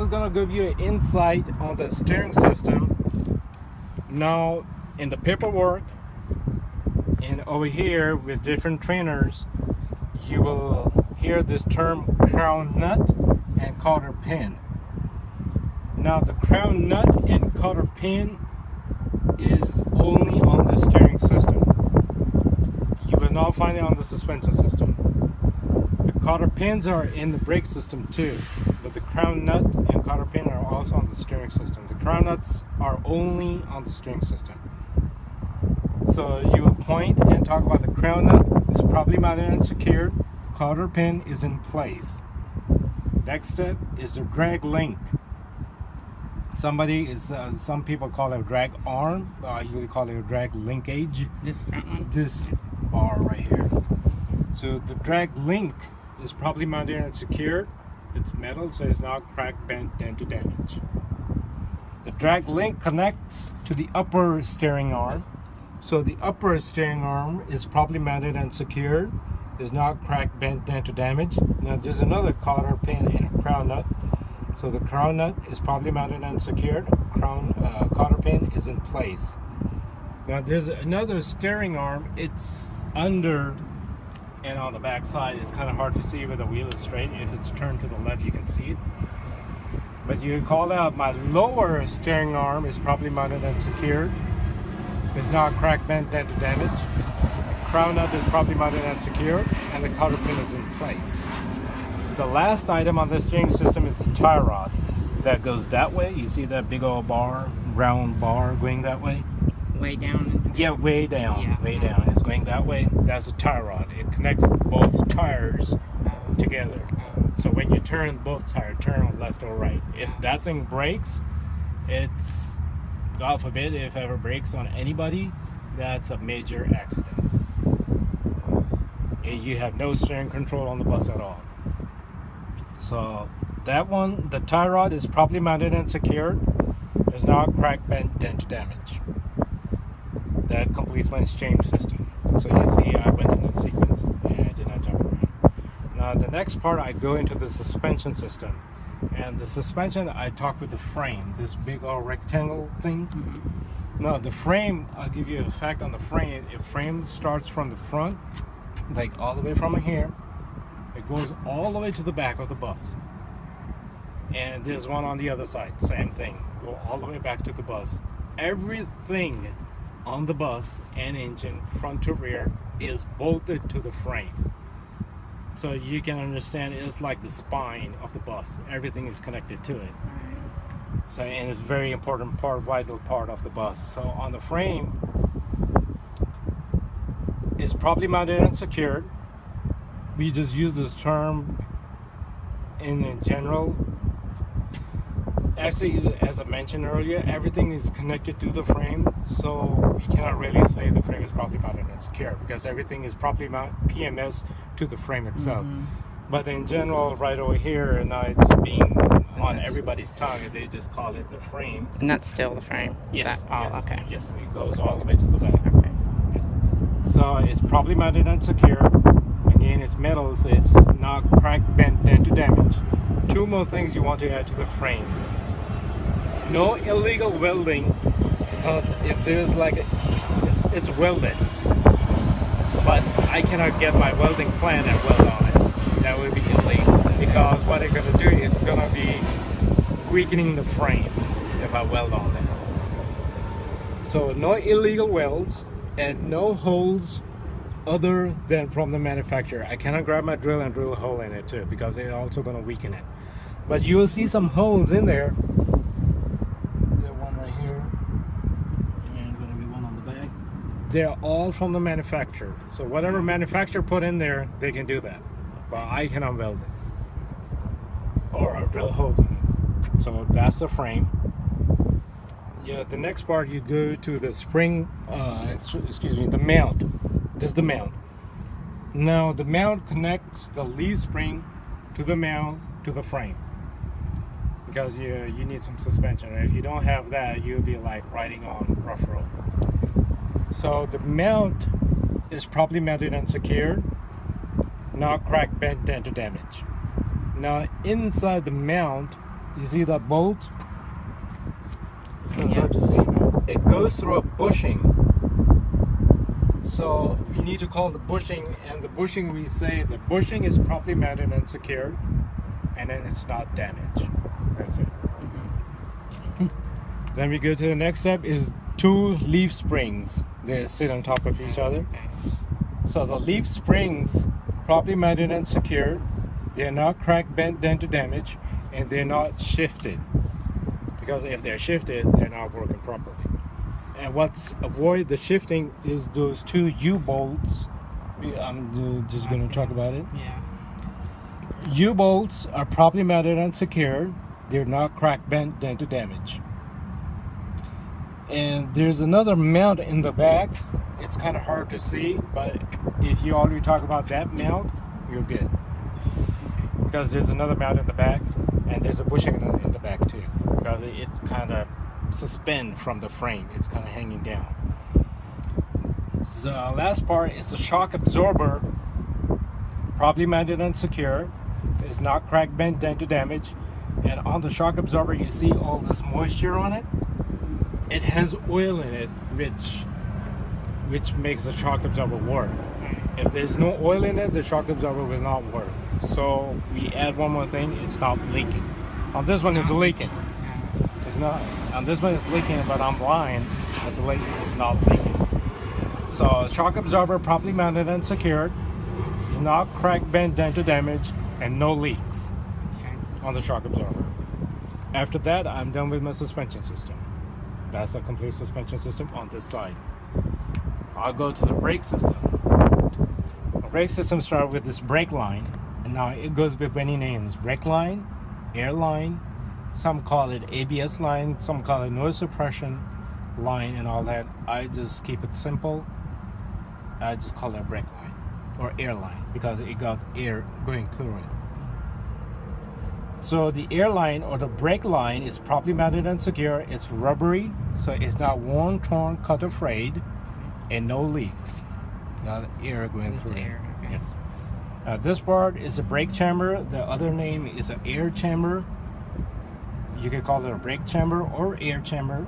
was gonna give you an insight on the steering system. Now, in the paperwork, and over here with different trainers, you will hear this term crown nut and cotter pin. Now, the crown nut and cotter pin is only on the steering system. You will not find it on the suspension system. The cotter pins are in the brake system too, but the crown nut and cotter pin are also on the steering system. The crown nuts are only on the steering system. So you will point and talk about the crown nut. It's probably mounted and secured. Cotter pin is in place. Next step is the drag link. Some people call it a drag arm. I usually call it a drag linkage. This front one. This bar right here. So the drag link is probably mounted and secured. It's metal, so it's not cracked, bent, dented, damaged. The drag link connects to the upper steering arm. So the upper steering arm is properly mounted and secured. It's not cracked, bent, dented, damaged. Now there's another cotter pin and a crown nut. So the crown nut is properly mounted and secured. Cotter pin is in place. Now there's another steering arm. It's under and on the back side. It's kind of hard to see, but the wheel is straight. If it's turned to the left, you can see it. But you call out my lower steering arm is properly mounted and secured. It's not cracked, bent, dented, damaged. The crown nut is properly mounted and secured, and the cotter pin is in place. The last item on the steering system is the tie rod that goes that way. You see that big old bar, round bar going that way? Way down. Yeah, way down. Yeah. Way down. It's going that way. That's a tie rod. It connects both tires together. So when you turn both tires, turn on left or right. If that thing breaks, it's, God forbid, if it ever breaks on anybody, that's a major accident. You have no steering control on the bus at all. So that one, the tie rod is properly mounted and secured. There's not crack, bent, dent, damage. That completes my change system. So you see, I went in a sequence and I did not jump around. Now the next part, I go into the suspension system. And the suspension, I talk with the frame, this big old rectangle thing. Mm-hmm. Now the frame, I'll give you a fact on the frame. If frame starts from the front, like all the way from here, it goes all the way to the back of the bus. And there's one on the other side, same thing. Go all the way back to the bus. Everything on the bus and engine, front to rear, is bolted to the frame. So you can understand it's like the spine of the bus. Everything is connected to it. So, and it's a very important part, vital part of the bus. So on the frame, it's properly mounted and secured. We just use this term in general. Actually, as I mentioned earlier, everything is connected to the frame, so we cannot really say the frame is properly mounted and secure because everything is properly mounted PMS to the frame itself. Mm-hmm. But in general, right over here, now it's being on everybody's tongue, they just call it the frame. And that's still the frame? Yes. Yes. Okay. Yes, it goes all the way to the back. Okay. Yes. So it's properly mounted and secure. Again, it's metal, so it's not cracked, bent, dented, damaged. Two more things you want to add to the frame. No illegal welding, because if there's it's welded, but I cannot get my welding plan and weld on it. That would be illegal, because what it's going to do is going to be weakening the frame if I weld on it. So no illegal welds and no holes other than from the manufacturer. I cannot grab my drill and drill a hole in it too, because it's also going to weaken it. But you will see some holes in there. They're all from the manufacturer. So whatever manufacturer put in there, they can do that. But I cannot weld it. Or drill holes in it. So that's the frame. Yeah, the next part you go to the spring, the mount. This is the mount. Now the mount connects the leaf spring to the mount to the frame. Because you need some suspension. And if you don't have that, you'll be like riding on rough road. So the mount is properly mounted and secured, not cracked, bent, dent, or damaged. Now inside the mount, You see that bolt? It's kind of Yeah. hard to see. It goes through a bushing. So you need to call the bushing, and the bushing, we say the bushing is properly mounted and secured, and then it's not damaged. That's it. Then we go to the next step is 2 leaf springs. They sit on top of each other. Okay. So the leaf springs properly mounted and secured. They're not cracked, bent, dent, or damaged, and they're not shifted. Because if they're shifted, they're not working properly. And what's avoid the shifting is those 2 U-bolts. I'm just going to talk about it. Yeah. U-bolts are properly mounted and secured. They're not cracked, bent, dent, or damaged. And there's another mount in the back. It's kind of hard to see, but if you already talk about that mount, you're good. Because there's another mount in the back, and there's a bushing in the back too. Because it kind of suspend from the frame. It's kind of hanging down. The last part is the shock absorber, properly mounted and secure. It's not cracked, bent, dent, or damaged. And on the shock absorber, you see all this moisture on it. It has oil in it, which makes the shock absorber work. If there's no oil in it, the shock absorber will not work. So we add one more thing, it's not leaking. On this one, it's leaking. It's not. On this one, it's leaking, but on mine, it's not leaking. So shock absorber properly mounted and secured, not cracked, bent, dent, or damaged, and no leaks Okay. on the shock absorber. After that, I'm done with my suspension system. That's a complete suspension system on this side. I'll go to the brake system. The brake system starts with this brake line, and now it goes with many names: brake line, air line. Some call it ABS line, some call it noise suppression line, and all that. I just keep it simple. I just call it a brake line or air line because it got air going through it. So the air line or the brake line is properly mounted and secure. It's rubbery, so it's not worn, torn, cut, or frayed, and no leaks. Got air going It's through air. it. Okay. Yes. This part is a brake chamber. The other name is an air chamber. You can call it a brake chamber or air chamber.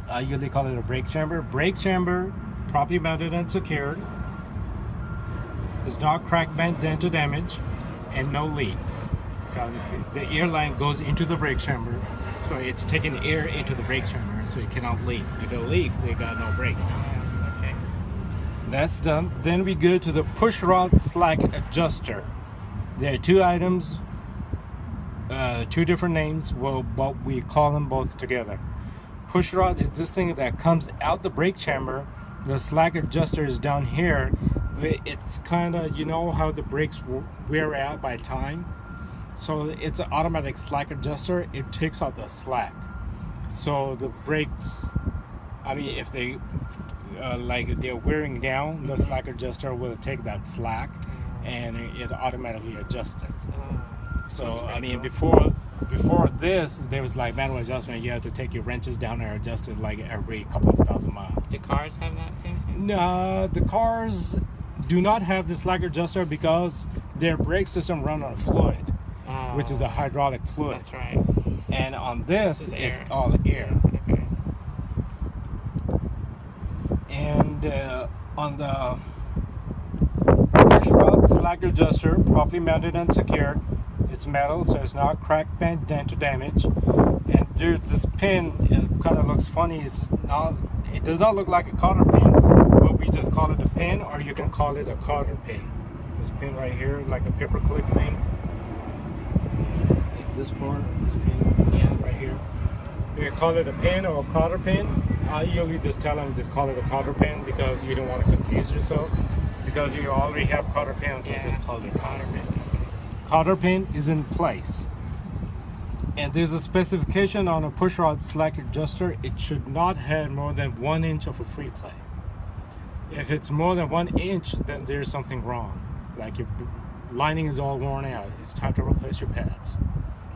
I usually call it a brake chamber. Brake chamber, properly mounted and secured. It's not cracked, bent, dent, or damaged, and no leaks. Because the air line goes into the brake chamber, so it's taking air into the brake chamber, so it cannot leak. If it leaks, they got no brakes. Okay. That's done. Then we go to the push rod slack adjuster. There are 2 items, 2 different names, but we call them both together. Push rod is this thing that comes out the brake chamber. The slack adjuster is down here. It's kind of, you know how the brakes wear out by time? So it's an automatic slack adjuster. It takes out the slack. So the brakes, I mean, if they like they're wearing down, the slack adjuster will take that slack and it automatically adjusts it. So I mean, before this, there was like manual adjustment. You have to take your wrenches down and adjust it like every couple of thousand miles. Do cars have that same thing? No, the cars do not have the slack adjuster because their brake system run on fluid, which is a hydraulic fluid. That's right. And on this, This is it's air. all air. Okay. And on the push rod slack adjuster, properly mounted and secured. It's metal, so it's not cracked, bent, dent, or damaged. And there's this pin. It kind of looks funny. It does not look like a cotter pin, but we just call it a pin, or you can call it a cotter pin. This pin right here, like a paper clip thing. Like this part, this pin Yeah. right here. You can call it a pin or a cotter pin. I usually just tell them just call it a cotter pin because you don't want to confuse yourself. Because you already have cotter pins, so Yeah. just call it a cotter pin. Cotter pin is in place. And there's a specification on a push rod slack adjuster. It should not have more than 1 inch of a free play. If it's more than 1 inch, then there's something wrong. Like your lining is all worn out. It's time to replace your pads.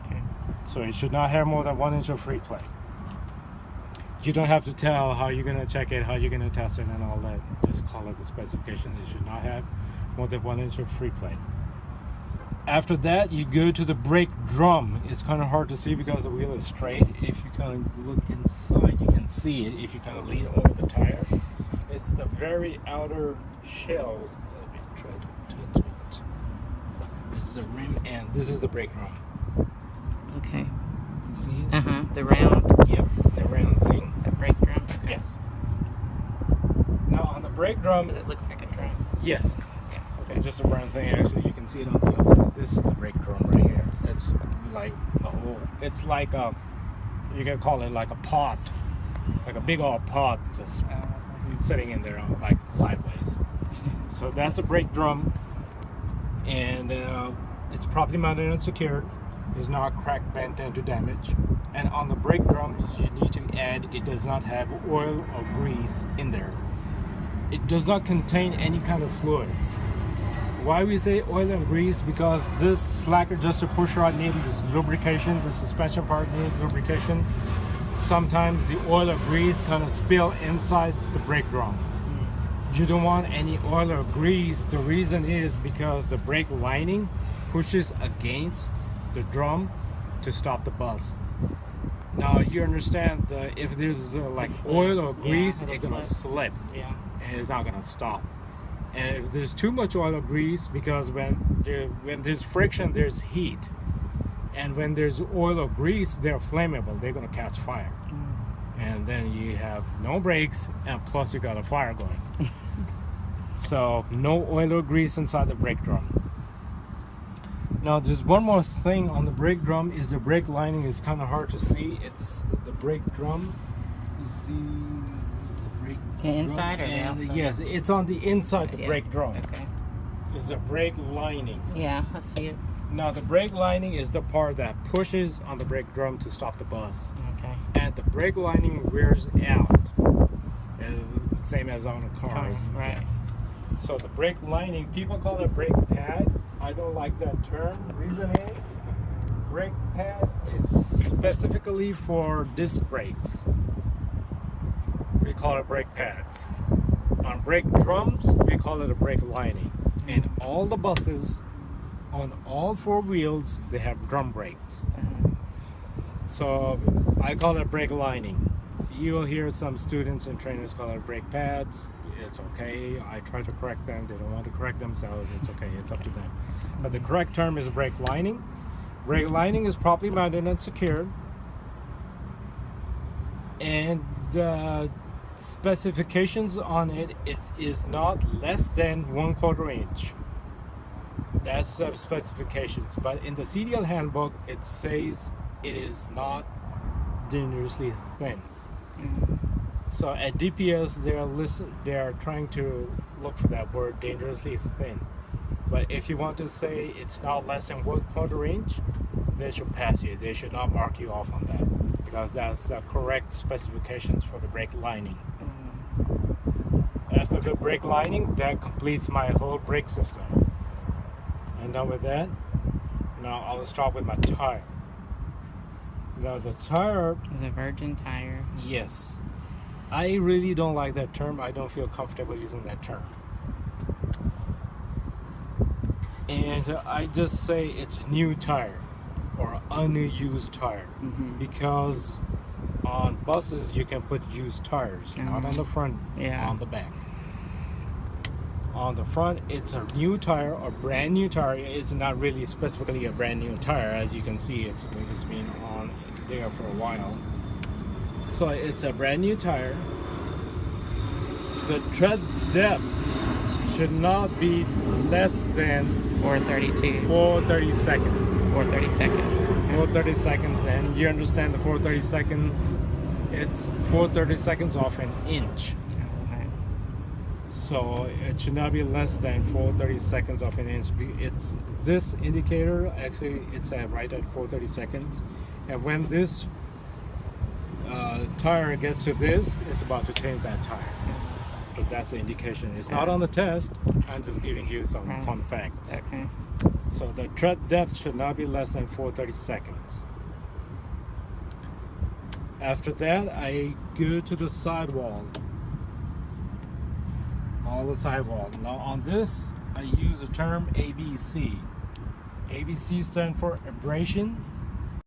Okay. So it should not have more than 1 inch of free play. You don't have to tell how you're going to check it, how you're going to test it, and all that. Just call it the specification. It should not have more than 1 inch of free play. After that, you go to the brake drum. It's kind of hard to see because the wheel is straight. If you kind of look inside, you can see it. If you kind of lean over the tire, it's the very outer shell. Let me try to touch it. It's the rim end. This is the brake drum. Okay. See it? The round. Yep, the round thing. The brake drum. Okay. Yes. Now on the brake drum, Because it looks like a drum. yes. It's just a round thing. Actually, you can see it on the outside. This is the brake drum right here. It's like a hole. It's like a, you can call it like a pot, like a big old pot, just sitting in there like sideways. So that's the brake drum, and it's properly mounted and secured. It's not cracked, bent, into damage. And on the brake drum, you need to add, it does not have oil or grease in there. It does not contain any kind of fluids. Why we say oil and grease? Because this slack adjuster push rod needs lubrication. The suspension part needs lubrication. Sometimes the oil or grease kind of spill inside the brake drum. You don't want any oil or grease. The reason is because the brake lining pushes against the drum to stop the bus. Now you understand that if there's like oil or grease, it's gonna slip. Yeah. And it's not gonna stop. And if there's too much oil or grease, because when there's friction, there's heat, and when there's oil or grease, they're flammable. They're gonna catch fire, and then you have no brakes, and plus you got a fire going. So no oil or grease inside the brake drum. Now there's one more thing on the brake drum is the brake lining is kind of hard to see. It's the brake drum. You see. The inside or the outside? Yes, it's on the inside the Yeah. brake drum. Okay. It's the brake lining. Yeah, I see it. Now the brake lining is the part that pushes on the brake drum to stop the bus. Okay. And the brake lining wears out. Same as on cars. Right. So the brake lining, people call it brake pad. I don't like that term. Reason is, brake pad is specifically for disc brakes. We call it brake pads. On brake drums, we call it a brake lining. And all the buses, on all four wheels, they have drum brakes. So I call it brake lining. You will hear some students and trainers call it brake pads. It's okay. I try to correct them. They don't want to correct themselves. It's okay. It's up to them. But the correct term is brake lining. Brake lining is properly mounted and secured. And the specifications on it, it is not less than 1/4 inch. That's the specifications. But in the CDL handbook, it says it is not dangerously thin. So at DPS, they are trying to look for that word, dangerously thin. But if you want to say it's not less than 1/4 inch, they should pass you. They should not mark you off on that, because that's the correct specifications for the brake lining. After the brake lining, that completes my whole brake system. And done with that, now I'll start with my tire. Now the tire, It's a virgin tire. yes, I really don't like that term. I don't feel comfortable using that term. And I just say it's new tire or unused tire, because on buses you can put used tires, not on the front, Yeah. on the back. On the front, it's a new tire or brand new tire. It's not really specifically a brand new tire, as you can see. It's been on there for a while. So it's a brand new tire. The tread depth should not be less than 432. 430 seconds. 430 seconds. 430 seconds, and you understand the 430 seconds. It's 430 seconds off an inch. Okay. So it should not be less than 430 seconds off an inch. It's this indicator, actually it's right at 430 seconds, and when this tire gets to this, it's about to change that tire. So that's the indication. It's not on the test. I'm just giving you some fun facts. Okay. So the tread depth should not be less than 430 seconds. After that, I go to the sidewall. All the sidewall. Now on this, I use the term ABC. ABC stands for abrasion.